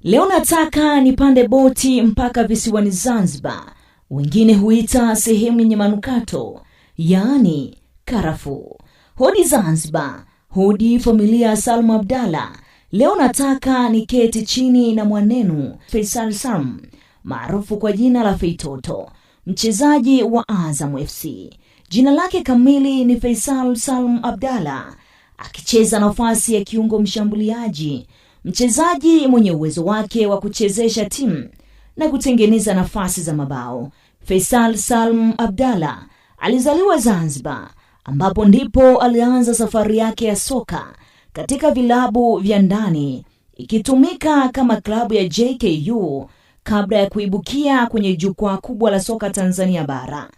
Leo nataka nipande boti mpaka visiwani Zanzibar. Wengine huita sehemu yenye manukato, yaani karafuu. Hodi Zanzibar, hodi familia Salum Abdalla. Leo nataka niketi chini na mwanenu Faisal Salum, maarufu kwa jina la Feitoto, mchezaji wa Azam FC. Jina lake kamili ni Faisal Salum Abdalla, akicheza nafasi ya kiungo mshambuliaji, mchezaji mwenye uwezo wake wa kuchezesha timu na kutengeneza nafasi za mabao. Faisal Salum Abdalla alizaliwa Zanzibar, ambapo ndipo alianza safari yake ya soka katika vilabu vya ndani, ikitumika kama klabu ya JKU kabla ya kuibukia kwenye jukwaa kubwa la soka Tanzania bara.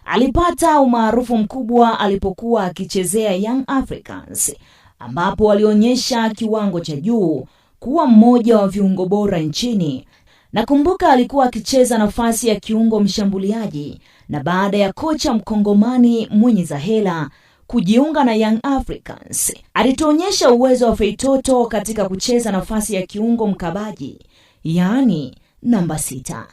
Alipata umaarufu mkubwa alipokuwa akichezea Young Africans, ambapo alionyesha kiwango cha juu kuwa mmoja wa viungo bora nchini. Nakumbuka alikuwa akicheza nafasi ya kiungo mshambuliaji, na baada ya kocha mkongomani mwenye hela kujiunga na Young Africans, alituonyesha uwezo wa Feitoto katika kucheza nafasi ya kiungo mkabaji, yaani namba 6.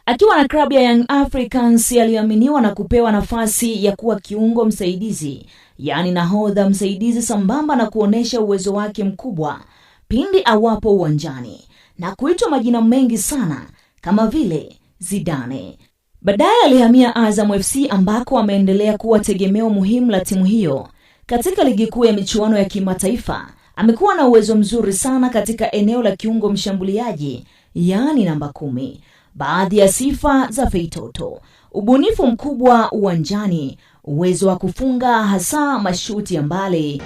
Akiwa na klabu ya Young Africans, aliaminiwa na kupewa nafasi ya kuwa kiungo msaidizi, yaani nahodha msaidizi, sambamba na kuonesha uwezo wake mkubwa pindi awapo uwanjani na kuitwa majina mengi sana kama vile Zidane. Baadaye alihamia Azam FC, ambako ameendelea kuwa tegemeo muhimu la timu hiyo katika ligi kuu ya michuano ya kimataifa. Amekuwa na uwezo mzuri sana katika eneo la kiungo mshambuliaji, yaani namba 10. Baadhi ya sifa za Feitoto: ubunifu mkubwa uwanjani, uwezo wa kufunga hasa mashuti ya mbali.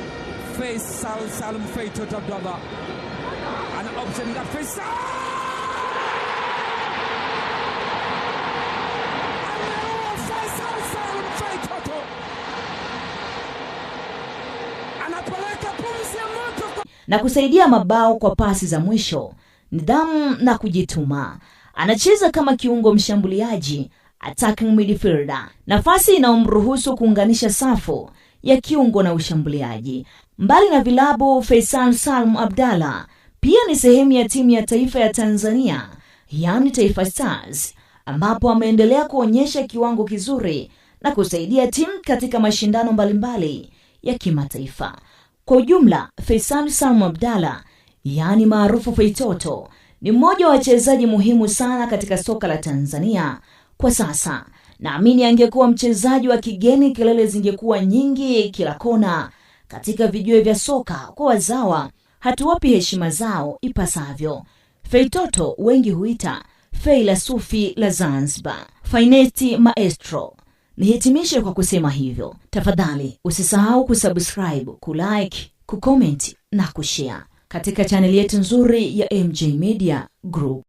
Faisal Salum Feitoto Abdalla. An option that Faisal. Faisal Salum Feitoto. Anapeleka pumzi ya moto na kusaidia mabao kwa pasi za mwisho, nidhamu na kujituma. Anacheza kama kiungo mshambuliaji, attacking midfielder, nafasi inayomruhusu kuunganisha safu ya kiungo na ushambuliaji. Mbali na vilabu, Faisal Salum Abdalla pia ni sehemu ya timu ya taifa ya Tanzania, yaani Taifa Stars, ambapo ameendelea kuonyesha kiwango kizuri na kusaidia timu katika mashindano mbalimbali ya kimataifa. Kwa ujumla, Faisal Salum Abdalla, yaani maarufu Feitoto, ni mmoja wa wachezaji muhimu sana katika soka la Tanzania kwa sasa. Naamini angekuwa mchezaji wa kigeni, kelele zingekuwa nyingi kila kona katika vijiwe vya soka. Kwa wazawa, hatuwapi heshima zao ipasavyo. Feitoto wengi huita Fei la Sufi la Zanzibar, Faineti Maestro. Nihitimishe kwa kusema hivyo. Tafadhali usisahau kusubscribe, kulike, kucomment na kushare katika channel yetu nzuri ya MJ Media Group.